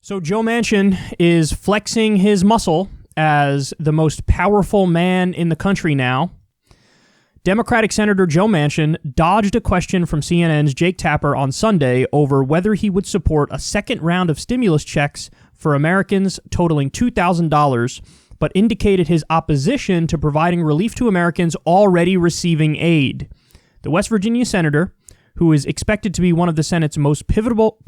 So Joe Manchin is flexing his muscle as the most powerful man in the country now. Democratic Senator Joe Manchin dodged a question from CNN's Jake Tapper on Sunday over whether he would support a second round of stimulus checks for Americans totaling $2,000, but indicated his opposition to providing relief to Americans already receiving aid. The West Virginia senator, who is expected to be one of the Senate's most pivotal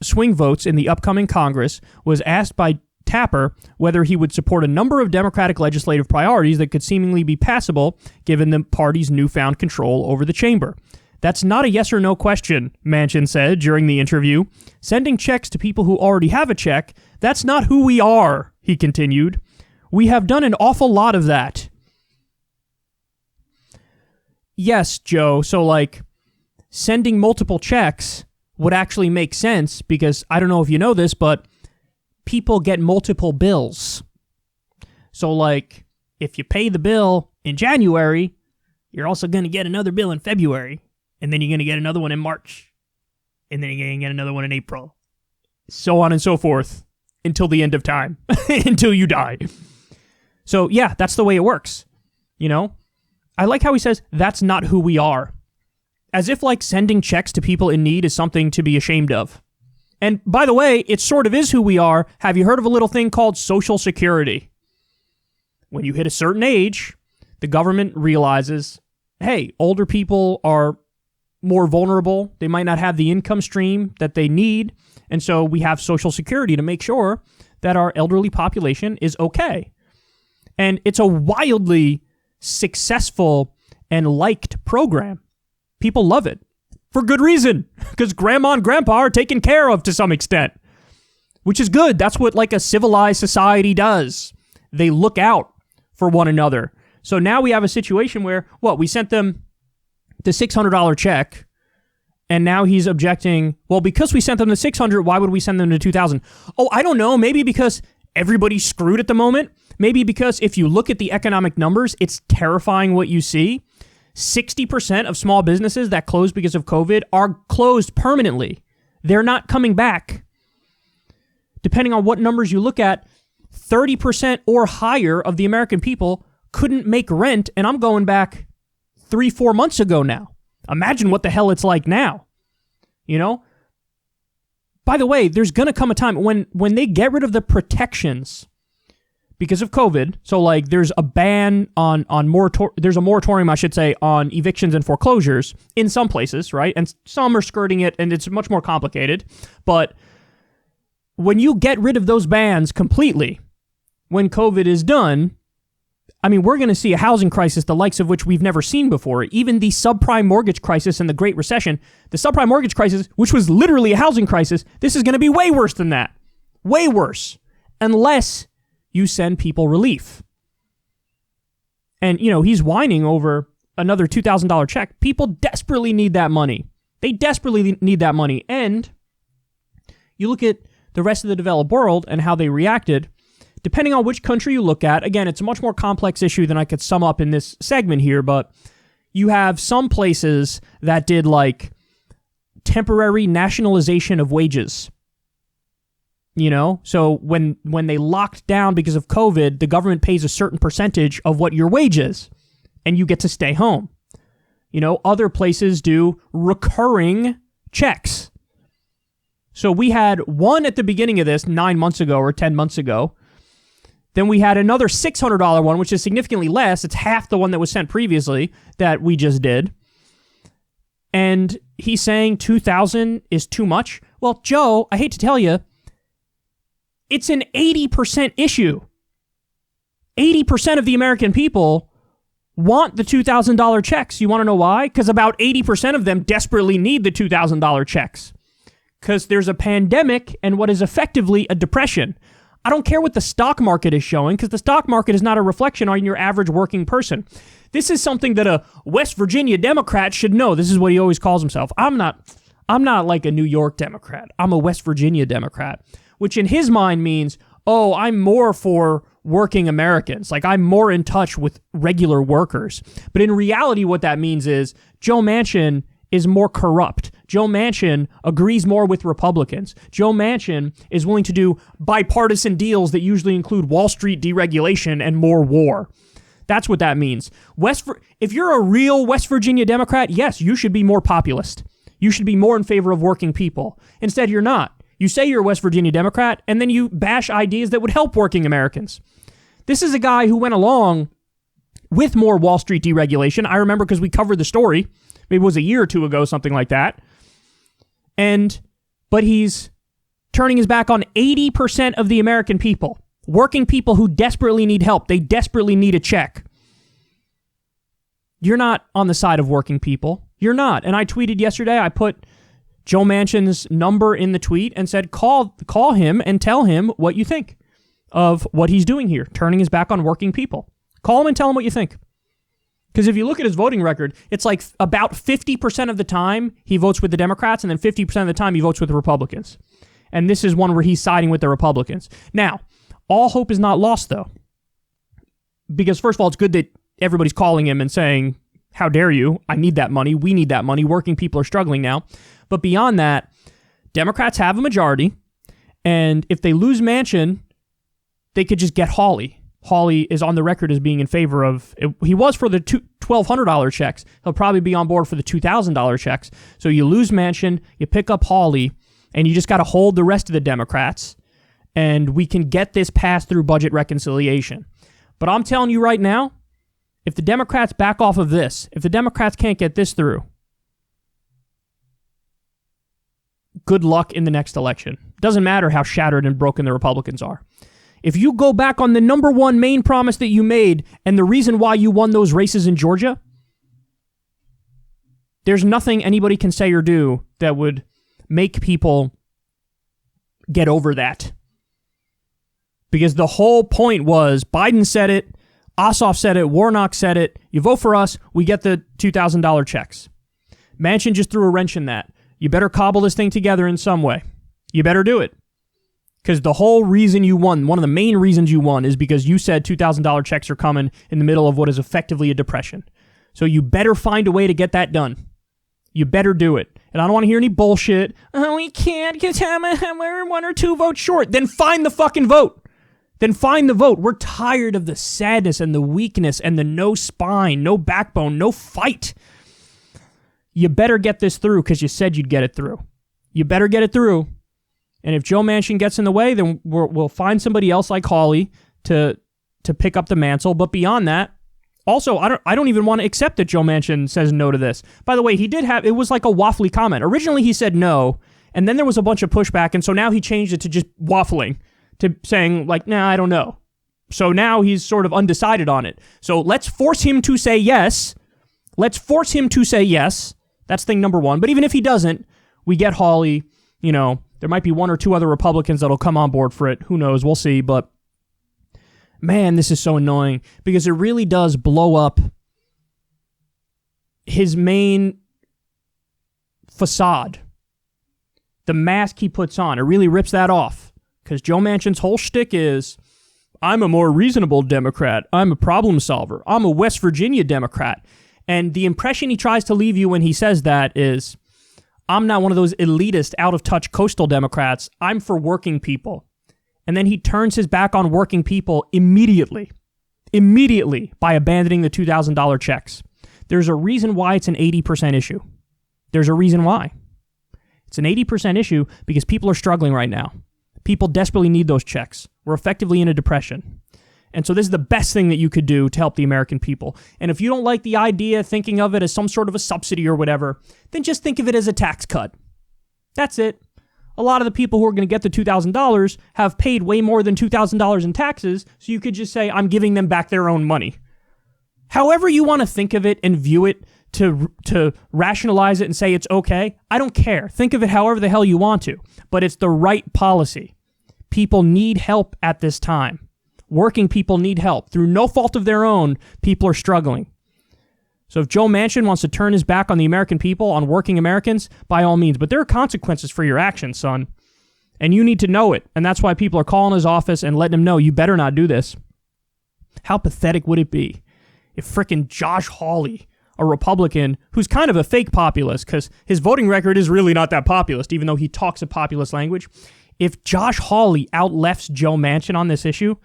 swing votes in the upcoming Congress, was asked by Tapper whether he would support a number of Democratic legislative priorities that could seemingly be passable given the party's newfound control over the chamber. That's not a yes or no question, Manchin said during the interview. Sending checks to people who already have a check, that's not who we are, he continued. We have done an awful lot of that. Yes, Joe, so sending multiple checks would actually make sense because I don't know if you know this, but people get multiple bills. So if you pay the bill in January, you're also going to get another bill in February, and then you're going to get another one in March, and then you're going to get another one in April, so on and so forth until the end of time, until you die. So yeah, that's the way it works. You know, I like how he says that's not who we are. As if sending checks to people in need is something to be ashamed of. And by the way, it sort of is who we are. Have you heard of a little thing called Social Security? When you hit a certain age, the government realizes, hey, older people are more vulnerable. They might not have the income stream that they need. And so we have Social Security to make sure that our elderly population is okay. And it's a wildly successful and liked program. People love it for good reason, because grandma and grandpa are taken care of to some extent, which is good. That's what a civilized society does. They look out for one another. So now we have a situation where, we sent them the $600 check, and now he's objecting, well, because we sent them the $600, why would we send them the $2,000? Oh, I don't know. Maybe because everybody's screwed at the moment. Maybe because if you look at the economic numbers, it's terrifying what you see. 60% of small businesses that closed because of COVID are closed permanently. They're not coming back. Depending on what numbers you look at, 30% or higher of the American people couldn't make rent, and I'm going back 3-4 months ago now. Imagine what the hell it's like now. You know? By the way, there's going to come a time when they get rid of the protections because of COVID, so there's a ban there's a moratorium, I should say, on evictions and foreclosures in some places, right? And some are skirting it, and it's much more complicated. But when you get rid of those bans completely, when COVID is done, we're going to see a housing crisis the likes of which we've never seen before. Even the subprime mortgage crisis and the Great Recession, the subprime mortgage crisis, which was literally a housing crisis, this is going to be way worse than that. Way worse. Unless you send people relief. And, he's whining over another $2,000 check. People desperately need that money. They desperately need that money. And you look at the rest of the developed world and how they reacted. Depending on which country you look at, again, it's a much more complex issue than I could sum up in this segment here, but you have some places that did temporary nationalization of wages. So when they locked down because of COVID, the government pays a certain percentage of what your wage is, and you get to stay home. Other places do recurring checks. So we had one at the beginning of this 9 months ago or 10 months ago. Then we had another $600 one, which is significantly less. It's half the one that was sent previously that we just did. And he's saying $2,000 is too much. Well, Joe, I hate to tell you, it's an 80% issue. 80% of the American people want the $2,000 checks. You want to know why? Because about 80% of them desperately need the $2,000 checks. Because there's a pandemic and what is effectively a depression. I don't care what the stock market is showing, because the stock market is not a reflection on your average working person. This is something that a West Virginia Democrat should know. This is what he always calls himself. I'm not like a New York Democrat. I'm a West Virginia Democrat, which in his mind means, I'm more for working Americans. I'm more in touch with regular workers. But in reality, what that means is Joe Manchin is more corrupt. Joe Manchin agrees more with Republicans. Joe Manchin is willing to do bipartisan deals that usually include Wall Street deregulation and more war. That's what that means. If you're a real West Virginia Democrat, yes, you should be more populist. You should be more in favor of working people. Instead, you're not. You say you're a West Virginia Democrat, and then you bash ideas that would help working Americans. This is a guy who went along with more Wall Street deregulation. I remember because we covered the story. Maybe it was a year or two ago, something like that. But he's turning his back on 80% of the American people. Working people who desperately need help. They desperately need a check. You're not on the side of working people. You're not. And I tweeted yesterday, I put Joe Manchin's number in the tweet and said, call him and tell him what you think of what he's doing here, turning his back on working people. Call him and tell him what you think. Because if you look at his voting record, it's like about 50% of the time he votes with the Democrats, and then 50% of the time he votes with the Republicans. And this is one where he's siding with the Republicans. Now, all hope is not lost, though. Because first of all, it's good that everybody's calling him and saying, how dare you? I need that money. We need that money. Working people are struggling now. But beyond that, Democrats have a majority. And if they lose Manchin, they could just get Hawley. Hawley is on the record as being in favor of, he was for the $1,200 checks. He'll probably be on board for the $2,000 checks. So you lose Manchin, you pick up Hawley, and you just got to hold the rest of the Democrats. And we can get this passed through budget reconciliation. But I'm telling you right now, if the Democrats back off of this, if the Democrats can't get this through, good luck in the next election. Doesn't matter how shattered and broken the Republicans are. If you go back on the number one main promise that you made and the reason why you won those races in Georgia, there's nothing anybody can say or do that would make people get over that. Because the whole point was Biden said it, Ossoff said it, Warnock said it, you vote for us, we get the $2,000 checks. Manchin just threw a wrench in that. You better cobble this thing together in some way. You better do it. Because the whole reason you won, one of the main reasons you won, is because you said $2,000 checks are coming in the middle of what is effectively a depression. So you better find a way to get that done. You better do it. And I don't want to hear any bullshit. Oh, we can't because we're 1 or 2 votes short. Then find the fucking vote. Then find the vote. We're tired of the sadness and the weakness and the no spine, no backbone, no fight. You better get this through because you said you'd get it through. You better get it through. And if Joe Manchin gets in the way, then we'll find somebody else like Hawley to pick up the mantle. But beyond that, also, I don't even want to accept that Joe Manchin says no to this. By the way, it was like a waffly comment. Originally, he said no, and then there was a bunch of pushback, and so now he changed it to just waffling, to saying, like, nah, I don't know. So now he's sort of undecided on it. So let's force him to say yes. Let's force him to say yes. That's thing number one. But even if he doesn't, we get Hawley. You know, there might be 1 or 2 other Republicans that'll come on board for it. Who knows? We'll see. But man, this is so annoying because it really does blow up his main facade. The mask he puts on, it really rips that off. Because Joe Manchin's whole shtick is, I'm a more reasonable Democrat. I'm a problem solver. I'm a West Virginia Democrat. And the impression he tries to leave you when he says that is, I'm not one of those elitist, out-of-touch coastal Democrats. I'm for working people. And then he turns his back on working people immediately by abandoning the $2,000 checks. There's a reason why it's an 80% issue. There's a reason why. It's an 80% issue because people are struggling right now. People desperately need those checks. We're effectively in a depression. And so this is the best thing that you could do to help the American people. And if you don't like the idea, thinking of it as some sort of a subsidy or whatever, then just think of it as a tax cut. That's it. A lot of the people who are going to get the $2,000 have paid way more than $2,000 in taxes, so you could just say, I'm giving them back their own money. However you want to think of it and view it, to rationalize it and say it's okay, I don't care. Think of it however the hell you want to. But it's the right policy. People need help at this time. Working people need help. Through no fault of their own, people are struggling. So if Joe Manchin wants to turn his back on the American people, on working Americans, by all means. But there are consequences for your actions, son. And you need to know it. And that's why people are calling his office and letting him know, you better not do this. How pathetic would it be if frickin' Josh Hawley, a Republican who's kind of a fake populist because his voting record is really not that populist, even though he talks a populist language. If Josh Hawley outlefts Joe Manchin on this issue,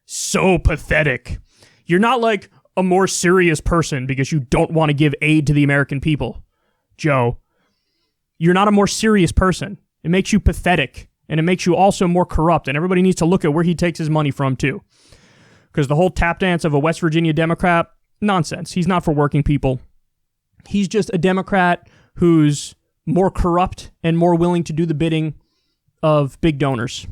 so pathetic. You're not like a more serious person because you don't want to give aid to the American people, Joe. You're not a more serious person. It makes you pathetic, and it makes you also more corrupt, and everybody needs to look at where he takes his money from, too. Because the whole tap dance of a West Virginia Democrat, nonsense. He's not for working people. He's just a Democrat who's more corrupt and more willing to do the bidding of big donors.